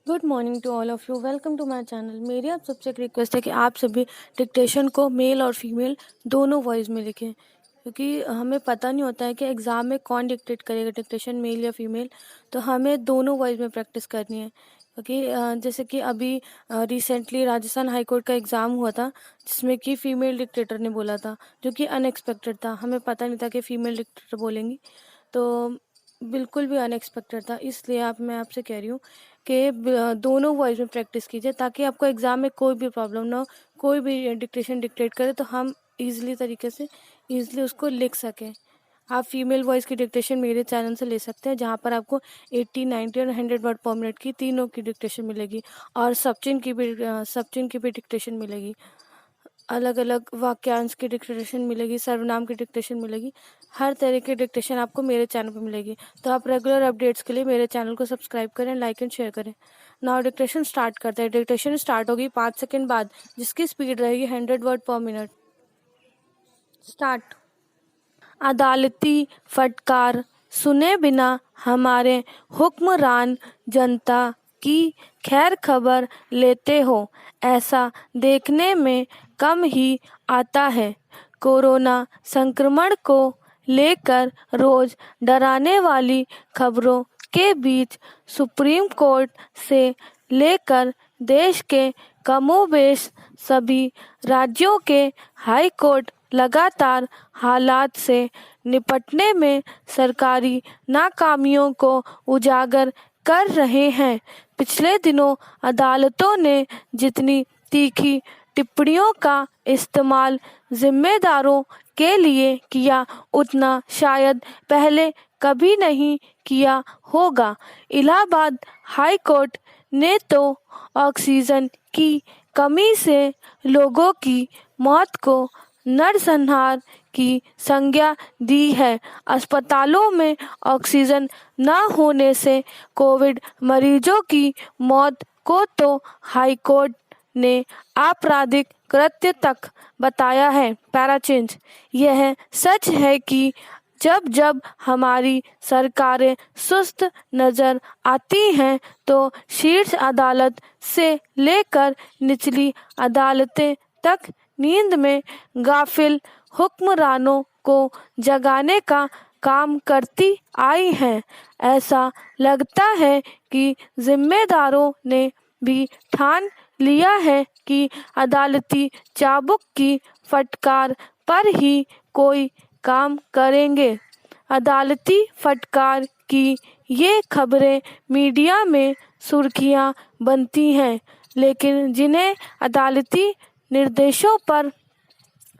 Good morning to all of you. Welcome to my channel. मेरी आप सबसे एक रिक्वेस्ट है कि आप सभी डिक्टेशन को मेल और फीमेल दोनों वॉइस में लिखें, क्योंकि हमें पता नहीं होता है कि एग्ज़ाम में कौन डिक्टेट करेगा, डिक्टेशन मेल या फीमेल। तो हमें दोनों वॉइस में प्रैक्टिस करनी है, क्योंकि जैसे कि अभी रिसेंटली राजस्थान हाई कोर्ट का एग्ज़ाम हुआ था, जिसमें कि फ़ीमेल डिक्टेटर ने बोला था, जो कि अनएक्सपेक्टेड था। हमें पता नहीं था कि फ़ीमेल डिक्टेटर बोलेंगी, तो बिल्कुल भी अनएक्सपेक्टेड था। इसलिए मैं आपसे कह रही हूँ कि दोनों वॉइस में प्रैक्टिस कीजिए, ताकि आपको एग्ज़ाम में कोई भी प्रॉब्लम ना हो। कोई भी डिक्टेशन डिक्टेट करे तो हम ईज़िली तरीके से ईज़िली उसको लिख सकें। आप फीमेल वॉइस की डिक्टेशन मेरे चैनल से ले सकते हैं, जहाँ पर आपको 80, 90 और 100 वर्ड पर मिनट की तीनों की डिक्टेशन मिलेगी, और सचिन की भी डिक्टेशन मिलेगी। अलग अलग वाक्यांश की डिक्टेशन मिलेगी, सर्वनाम की डिक्टेशन मिलेगी। हर तरह की डिक्टेशन आपको मेरे चैनल पर मिलेगी। तो आप रेगुलर अपडेट्स के लिए मेरे चैनल को सब्सक्राइब करें, लाइक एंड शेयर करें। नाउ डिक्टेशन स्टार्ट करते हैं। डिक्टेशन स्टार्ट होगी 5 सेकंड बाद, जिसकी स्पीड रहेगी 100 वर्ड पर मिनट। स्टार्ट। अदालती फटकार सुने बिना हमारे हुक्मरान जनता की खैर खबर लेते हो, ऐसा देखने में कम ही आता है। कोरोना संक्रमण को लेकर रोज डराने वाली खबरों के बीच सुप्रीम कोर्ट से लेकर देश के कमोबेश सभी राज्यों के हाई कोर्ट लगातार हालात से निपटने में सरकारी नाकामियों को उजागर कर रहे हैं। पिछले दिनों अदालतों ने जितनी तीखी टिप्पणियों का इस्तेमाल जिम्मेदारों के लिए किया, उतना शायद पहले कभी नहीं किया होगा। इलाहाबाद हाई कोर्ट ने तो ऑक्सीजन की कमी से लोगों की मौत को नरसंहार की संज्ञा दी है। अस्पतालों में ऑक्सीजन न होने से कोविड मरीजों की मौत को तो हाई कोर्ट ने आपराधिक कृत्य तक बताया है। पैराचेंज। यह सच है कि जब जब हमारी सरकारें सुस्त नजर आती हैं, तो शीर्ष अदालत से लेकर निचली अदालतें तक नींद में गाफिल हुक्मरानों को जगाने का काम करती आई हैं। ऐसा लगता है कि जिम्मेदारों ने भी ठान लिया है कि अदालती चाबुक की फटकार पर ही कोई काम करेंगे। अदालती फटकार की ये खबरें मीडिया में सुर्खियां बनती हैं, लेकिन जिन्हें अदालती निर्देशों पर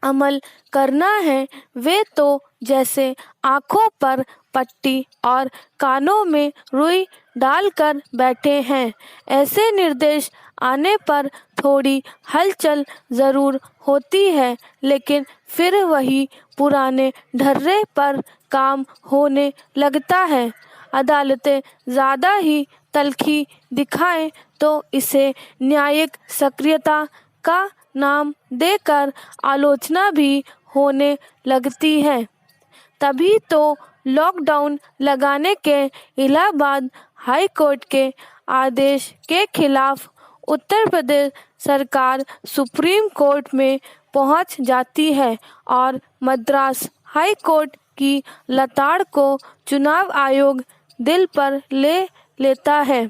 अमल करना है, वे तो जैसे आँखों पर पट्टी और कानों में रुई डालकर बैठे हैं। ऐसे निर्देश आने पर थोड़ी हलचल ज़रूर होती है, लेकिन फिर वही पुराने ढर्रे पर काम होने लगता है। अदालतें ज़्यादा ही तल्खी दिखाएं तो इसे न्यायिक सक्रियता का नाम देकर आलोचना भी होने लगती है। तभी तो लॉकडाउन लगाने के इलाहाबाद हाई कोर्ट के आदेश के खिलाफ उत्तर प्रदेश सरकार सुप्रीम कोर्ट में पहुंच जाती है, और मद्रास हाई कोर्ट की लताड़ को चुनाव आयोग दिल पर ले लेता है।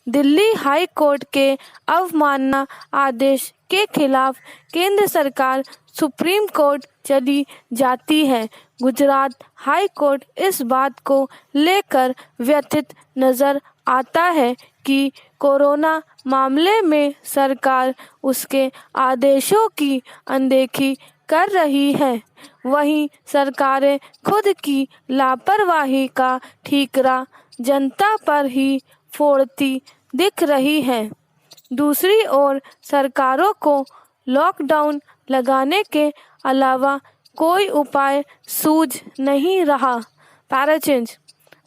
दिल्ली हाई कोर्ट के अवमानना आदेश के खिलाफ केंद्र सरकार सुप्रीम कोर्ट चली जाती है। गुजरात हाई कोर्ट इस बात को लेकर व्यथित नजर आता है कि कोरोना मामले में सरकार उसके आदेशों की अनदेखी कर रही है। वहीं सरकारें खुद की लापरवाही का ठीकरा जनता पर ही फोड़ती दिख रही है। दूसरी ओर सरकारों को लॉकडाउन लगाने के अलावा कोई उपाय सूझ नहीं रहा। पैराचेंज।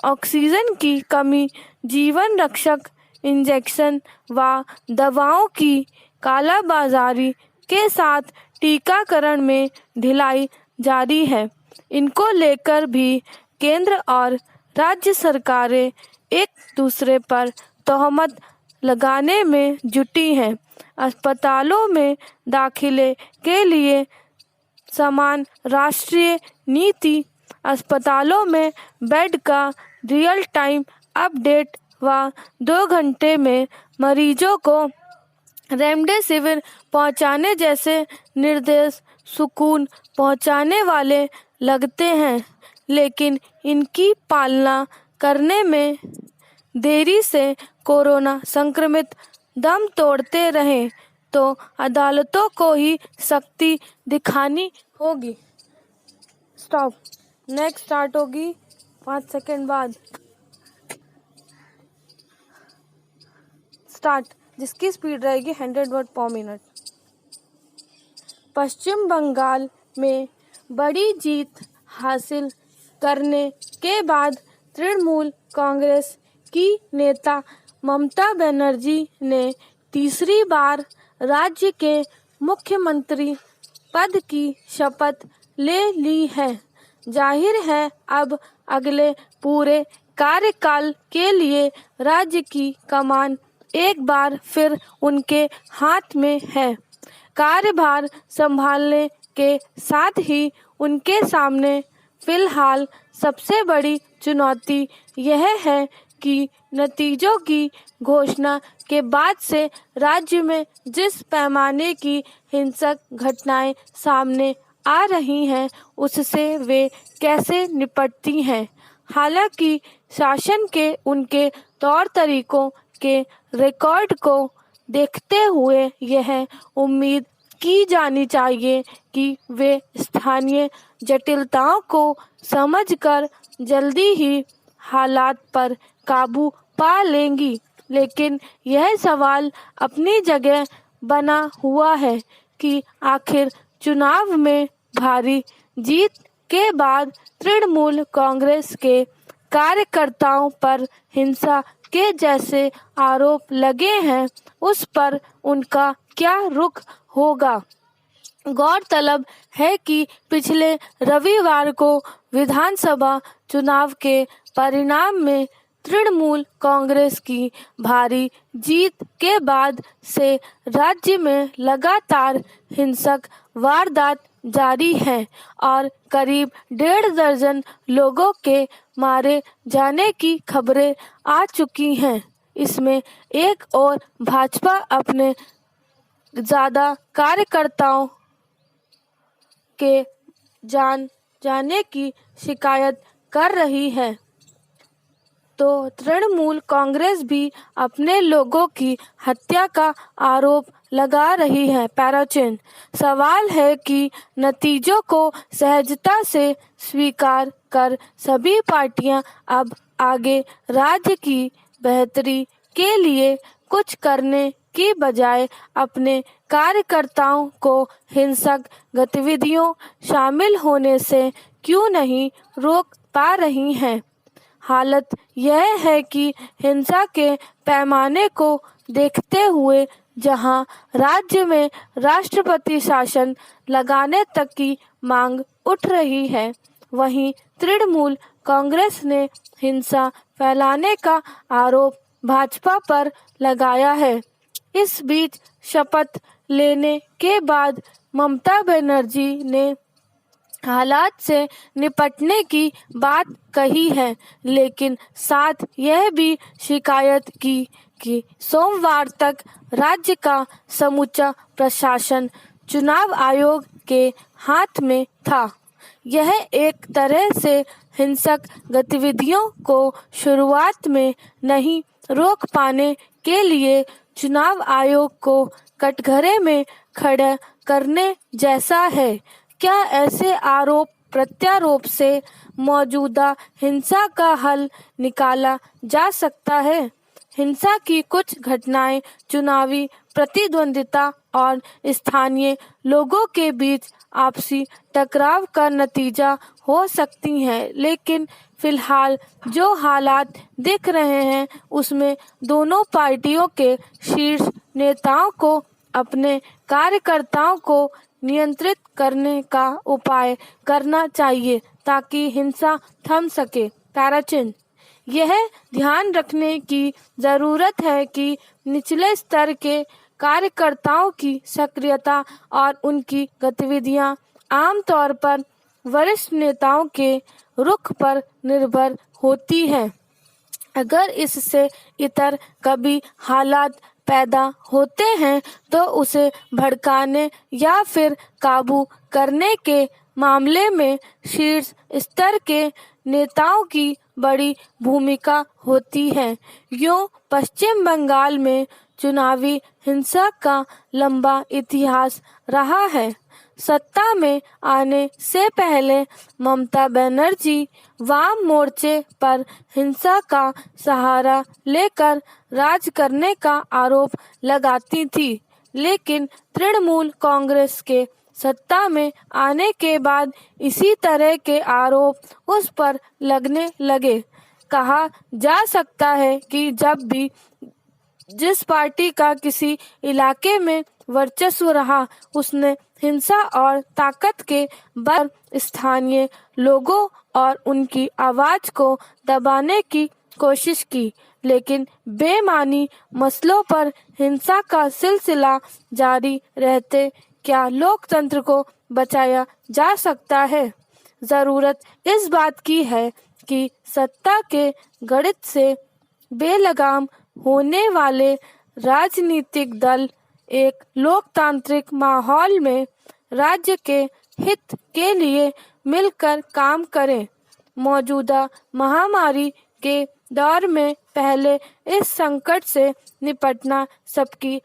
ऑक्सीजन की कमी, जीवन रक्षक इंजेक्शन व दवाओं की कालाबाजारी के साथ टीकाकरण में ढिलाई जारी है। इनको लेकर भी केंद्र और राज्य सरकारें एक दूसरे पर तोहमत लगाने में जुटी हैं। अस्पतालों में दाखिले के लिए समान राष्ट्रीय नीति, अस्पतालों में बेड का रियल टाइम अपडेट व 2 घंटे में मरीजों को रेमडेसिविर पहुंचाने जैसे निर्देश सुकून पहुंचाने वाले लगते हैं, लेकिन इनकी पालना करने में देरी से कोरोना संक्रमित दम तोड़ते रहें तो अदालतों को ही सख्ती दिखानी होगी। स्टॉप। नेक्स्ट स्टार्ट होगी 5 सेकंड बाद। स्टार्ट, जिसकी स्पीड रहेगी 100 वर्ड पर मिनट। पश्चिम बंगाल में बड़ी जीत हासिल करने के बाद तृणमूल कांग्रेस की नेता ममता बनर्जी ने तीसरी बार राज्य के मुख्यमंत्री पद की शपथ ले ली है। जाहिर है अब अगले पूरे कार्यकाल के लिए राज्य की कमान एक बार फिर उनके हाथ में है। कार्यभार संभालने के साथ ही उनके सामने फिलहाल सबसे बड़ी चुनौती यह है कि नतीजों की घोषणा के बाद से राज्य में जिस पैमाने की हिंसक घटनाएं सामने आ रही हैं, उससे वे कैसे निपटती हैं। हालांकि शासन के उनके तौर तरीकों के रिकॉर्ड को देखते हुए यह उम्मीद की जानी चाहिए कि वे स्थानीय जटिलताओं को समझकर जल्दी ही हालात पर काबू पा लेंगी, लेकिन यह सवाल अपनी जगह बना हुआ है कि आखिर चुनाव में भारी जीत के बाद तृणमूल कांग्रेस के कार्यकर्ताओं पर हिंसा के जैसे आरोप लगे हैं, उस पर उनका क्या रुख होगा। गौरतलब है कि पिछले रविवार को विधानसभा चुनाव के परिणाम में तृणमूल कांग्रेस की भारी जीत के बाद से राज्य में लगातार हिंसक वारदात जारी हैं और करीब 1.5 दर्जन लोगों के मारे जाने की खबरें आ चुकी हैं। इसमें एक और भाजपा अपने ज़्यादा कार्यकर्ताओं के जान जाने की शिकायत कर रही है, तो तृणमूल कांग्रेस भी अपने लोगों की हत्या का आरोप लगा रही है। पैराचिन सवाल है कि नतीजों को सहजता से स्वीकार कर सभी पार्टियां अब आगे राज्य की बेहतरी के लिए कुछ करने की बजाय अपने कार्यकर्ताओं को हिंसक गतिविधियों शामिल होने से क्यों नहीं रोक पा रही हैं। हालत यह है कि हिंसा के पैमाने को देखते हुए जहां राज्य में राष्ट्रपति शासन लगाने तक की मांग उठ रही है, वहीं तृणमूल कांग्रेस ने हिंसा फैलाने का आरोप भाजपा पर लगाया है। इस बीच शपथ लेने के बाद ममता बनर्जी ने हालात से निपटने की बात कही है, लेकिन साथ यह भी शिकायत की कि सोमवार तक राज्य का समूचा प्रशासन चुनाव आयोग के हाथ में था। यह एक तरह से हिंसक गतिविधियों को शुरुआत में नहीं रोक पाने के लिए चुनाव आयोग को कटघरे में खड़ा करने जैसा है। क्या ऐसे आरोप प्रत्यारोप से मौजूदा हिंसा का हल निकाला जा सकता है? हिंसा की कुछ घटनाएं चुनावी प्रतिद्वंदिता और स्थानीय लोगों के बीच आपसी टकराव का नतीजा हो सकती हैं, लेकिन फिलहाल जो हालात दिख रहे हैं उसमें दोनों पार्टियों के शीर्ष नेताओं को अपने कार्यकर्ताओं को नियंत्रित करने का उपाय करना चाहिए ताकि हिंसा थम सके। पैराचिन यह ध्यान रखने की ज़रूरत है कि निचले स्तर के कार्यकर्ताओं की सक्रियता और उनकी गतिविधियां आमतौर पर वरिष्ठ नेताओं के रुख पर निर्भर होती हैं। अगर इससे इतर कभी हालात पैदा होते हैं तो उसे भड़काने या फिर काबू करने के मामले में शीर्ष स्तर के नेताओं की बड़ी भूमिका होती है। यूं पश्चिम बंगाल में चुनावी हिंसा का लंबा इतिहास रहा है। सत्ता में आने से पहले ममता बनर्जी वाम मोर्चे पर हिंसा का सहारा लेकर राज करने का आरोप लगाती थी, लेकिन तृणमूल कांग्रेस के सत्ता में आने के बाद इसी तरह के आरोप उस पर लगने लगे। कहा जा सकता है कि जब भी जिस पार्टी का किसी इलाके में वर्चस्व रहा, उसने हिंसा और ताकत के बल स्थानीय लोगों और उनकी आवाज को दबाने की कोशिश की, लेकिन बेमानी मसलों पर हिंसा का सिलसिला जारी रहते क्या लोकतंत्र को बचाया जा सकता है? जरूरत इस बात की है कि सत्ता के गणित से बेलगाम होने वाले राजनीतिक दल एक लोकतांत्रिक माहौल में राज्य के हित के लिए मिलकर काम करें। मौजूदा महामारी के दौर में पहले इस संकट से निपटना सबकी